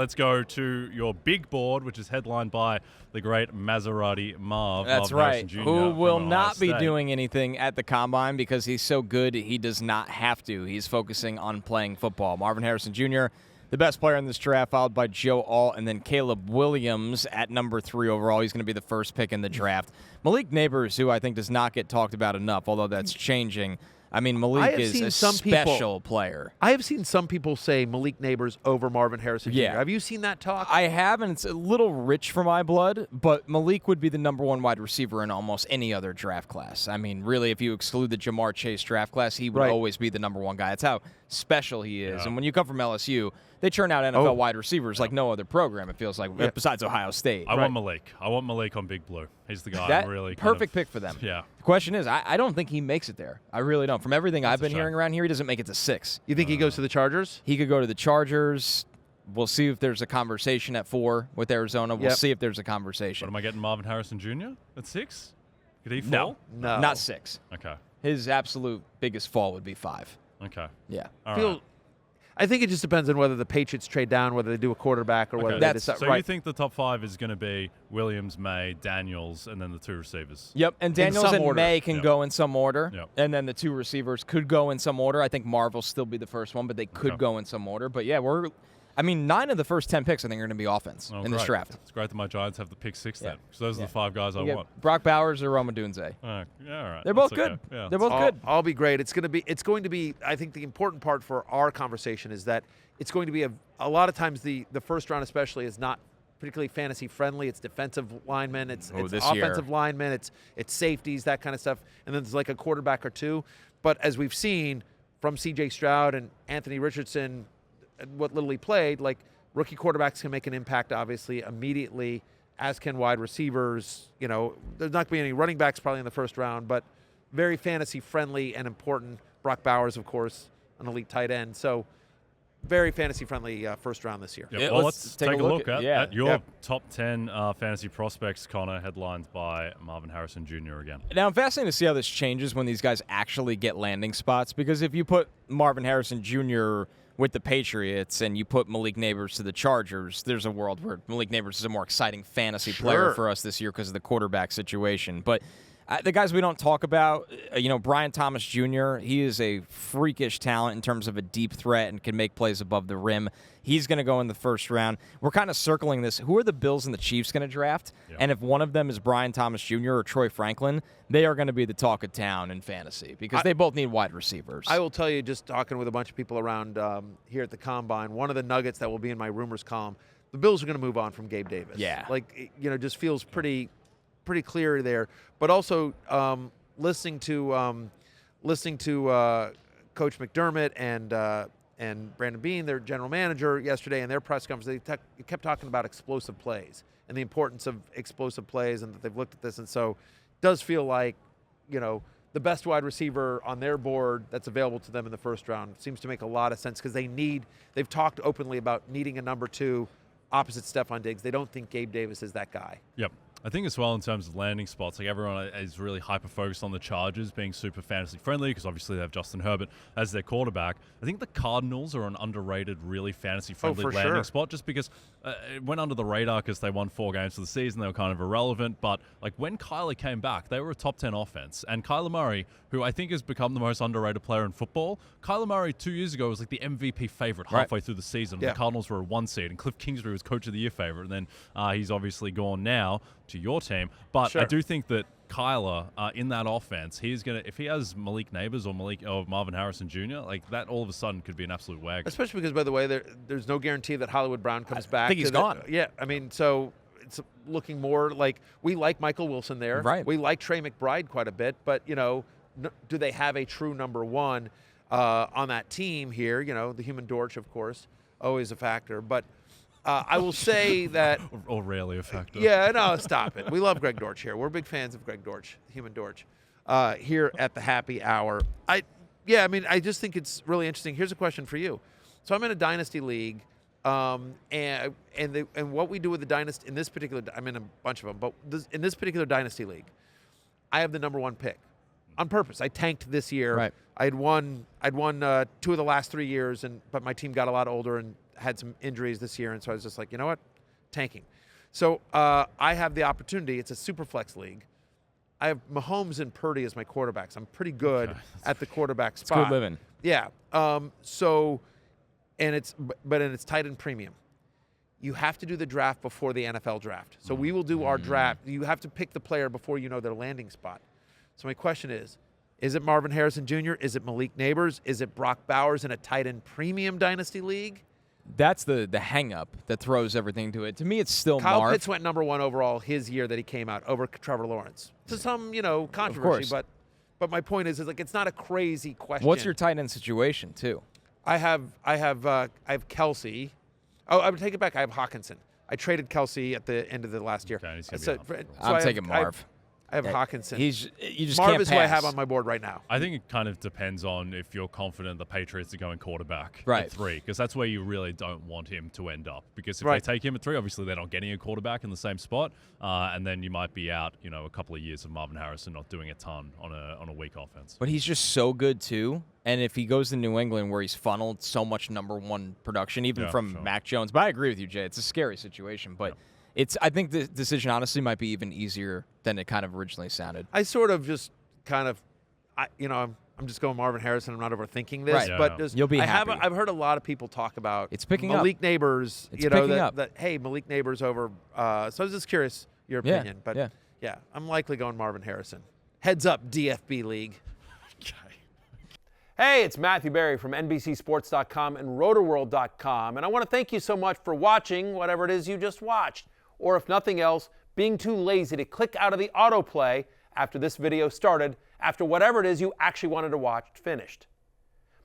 Let's go to your big board, which is headlined by the great Maserati Marv. That's Marvin right. Harrison Jr. Who will from Ohio not be State. doing anything at the Combine because he's so good he does not have to. He's focusing on playing football. Marvin Harrison Jr., the best player in this draft, followed by Joe Alt, and then Caleb Williams at number 3 overall. He's going to be the first pick in the draft. Malik Neighbors, who I think does not get talked about enough, although that's changing. I mean, Malik is a special player. I have seen some people say Malik Neighbors over Marvin Harrison Jr. Have you seen that talk? I have, and it's a little rich for my blood, but Malik would be the number 1 wide receiver in almost any other draft class. I mean, really, if you exclude the Jamar Chase draft class, he would always be the number 1 guy. That's how special he is. Yeah. And when you come from LSU, they churn out NFL wide receivers like no other program, it feels like, besides Ohio State. I want Malik. I want Malik on Big Blue. He's the guy. Perfect pick for them. Yeah. The question is, I don't think he makes it there. I really don't. From everything I've been hearing around here, he doesn't make it to 6. You think he goes to the Chargers? He could go to the Chargers. We'll see if there's a conversation at 4 with Arizona. We'll see if there's a conversation. But am I getting Marvin Harrison Jr. at 6? Could he fall? No. Not 6. Okay. His absolute biggest fall would be 5. Okay. Yeah. All right. I think it just depends on whether the Patriots trade down, whether they do a quarterback, or whether they decide. So you think the top 5 is going to be Williams, May, Daniels, and then the 2 receivers? Yep, and Daniels and May can go in some order, and then the 2 receivers could go in some order. I think Marv will still be the first one, but they could go in some order. But, 9 of the first 10 picks I think are going to be offense in this draft. It's great that my Giants have the pick 6 then, because those are the 5 guys I want. Brock Bowers or Roma Dunze. All right. They're both good. Yeah. They're both good. All be great. It's going to be. I think the important part for our conversation is that it's going to be a lot of times the first round especially is not particularly fantasy friendly. It's defensive linemen, it's offensive linemen, it's safeties, that kind of stuff, and then there's like a quarterback or 2. But as we've seen from C.J. Stroud and Anthony Richardson, what little he played, like rookie quarterbacks can make an impact obviously immediately, as can wide receivers. There's not going to be any running backs probably in the first round, but very fantasy friendly and important. Brock Bowers, of course, an elite tight end. So very fantasy-friendly first round this year. Yep. Well, let's take a look at your top 10 fantasy prospects, Connor, headlined by Marvin Harrison Jr. again. Now, I'm fascinated to see how this changes when these guys actually get landing spots, because if you put Marvin Harrison Jr. with the Patriots and you put Malik Neighbors to the Chargers, there's a world where Malik Neighbors is a more exciting fantasy player for us this year because of the quarterback situation. But the guys we don't talk about, Brian Thomas Jr., he is a freakish talent in terms of a deep threat and can make plays above the rim. He's going to go in the first round. We're kind of circling this. Who are the Bills and the Chiefs going to draft? Yep. And if one of them is Brian Thomas Jr. or Troy Franklin, they are going to be the talk of town in fantasy because they both need wide receivers. I will tell you, just talking with a bunch of people around here at the Combine, one of the nuggets that will be in my rumors column, the Bills are going to move on from Gabe Davis. Yeah. Just feels pretty clear there. But also listening to Coach McDermott and Brandon Beane, their general manager, yesterday in their press conference, they kept talking about explosive plays and the importance of explosive plays, and that they've looked at this. And so it does feel like, the best wide receiver on their board that's available to them in the first round seems to make a lot of sense because they've talked openly about needing a number 2 opposite Stephon Diggs. They don't think Gabe Davis is that guy. Yep. I think as well in terms of landing spots, like everyone is really hyper-focused on the Chargers being super fantasy-friendly because obviously they have Justin Herbert as their quarterback. I think the Cardinals are an underrated, really fantasy-friendly landing spot just because it went under the radar because they won 4 games for the season. They were kind of irrelevant. But like when Kyler came back, they were a top 10 offense. And Kyler Murray, who I think has become the most underrated player in football, Kyler Murray 2 years ago was like the MVP favorite halfway through the season. Yeah. The Cardinals were a 1 seed, and Cliff Kingsbury was coach of the year favorite. And then he's obviously gone now to your team. But I do think that Kyler in that offense, he's gonna, if he has Malik Neighbors or Marvin Harrison Jr., like that all of a sudden could be an absolute wagon. Especially because, by the way, there's no guarantee that Hollywood Brown comes back. I think he's gone. So it's looking more like we like Michael Wilson there. Right. We like Trey McBride quite a bit, but do they have a true number 1 on that team here? The human torch, of course, always a factor, but. I will say that... or rarely a factor. Yeah, no, stop it. We love Greg Dortch here. We're big fans of Greg Dortch, the human Dortch, here at the Happy Hour. I just think it's really interesting. Here's a question for you. So I'm in a Dynasty league, and what we do with the Dynasty, in this particular... I'm in a bunch of them, but in this particular Dynasty league, I have the number 1 pick on purpose. I tanked this year. Right. I'd won 2 of the last 3 years, but my team got a lot older and had some injuries this year, and so I was just like, you know what, tanking. So I have the opportunity. It's a super flex league. I have Mahomes and Purdy as my quarterbacks. I'm pretty good at the quarterback spot. It's good living. Yeah. And it's tight end premium. You have to do the draft before the NFL draft. So we will do our draft. You have to pick the player before you know their landing spot. So my question is it Marvin Harrison Jr.? Is it Malik Neighbors? Is it Brock Bowers in a tight end premium dynasty league? That's the hang-up that throws everything to it. To me, it's still Kyle Marv. Pitts went number 1 overall his year that he came out over Trevor Lawrence. To some, controversy, but my point is like it's not a crazy question. What's your tight end situation too? I have Kelsey. Oh, I would take it back. I have Hawkinson. I traded Kelsey at the end of the last year. Okay, I'm taking Marv. I have Hawkinson. You just Marv can't is pass. what I have on my board right now. I think it kind of depends on if you're confident the Patriots are going quarterback at 3, because that's where you really don't want him to end up. Because if they take him at 3, obviously they're not getting a quarterback in the same spot, and then you might be out, a couple of years of Marvin Harrison not doing a ton on a weak offense. But he's just so good too. And if he goes to New England where he's funneled so much number 1 production, even from Mac Jones, but I agree with you, Jay. It's a scary situation, but. I think the decision honestly might be even easier than it kind of originally sounded. I sort of just I'm just going Marvin Harrison. I'm not overthinking this, but you'll be happy. I've heard a lot of people talk about it's picking Malik up. Neighbors. It's picking up. Hey, Malik Neighbors over. So I was just curious your opinion, but yeah, I'm likely going Marvin Harrison. Heads up, DFB League. Hey, it's Matthew Berry from NBCSports.com and RotorWorld.com, and I want to thank you so much for watching whatever it is you just watched. Or if nothing else, being too lazy to click out of the autoplay after this video started, after whatever it is you actually wanted to watch finished.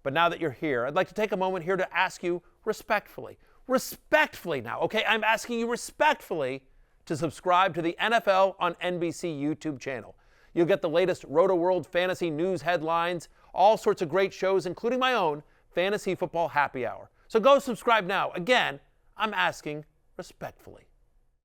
But now that you're here, I'd like to take a moment here to ask you respectfully now, okay? I'm asking you respectfully to subscribe to the NFL on NBC YouTube channel. You'll get the latest Roto-World fantasy news headlines, all sorts of great shows, including my own Fantasy Football Happy Hour. So go subscribe now. Again, I'm asking respectfully.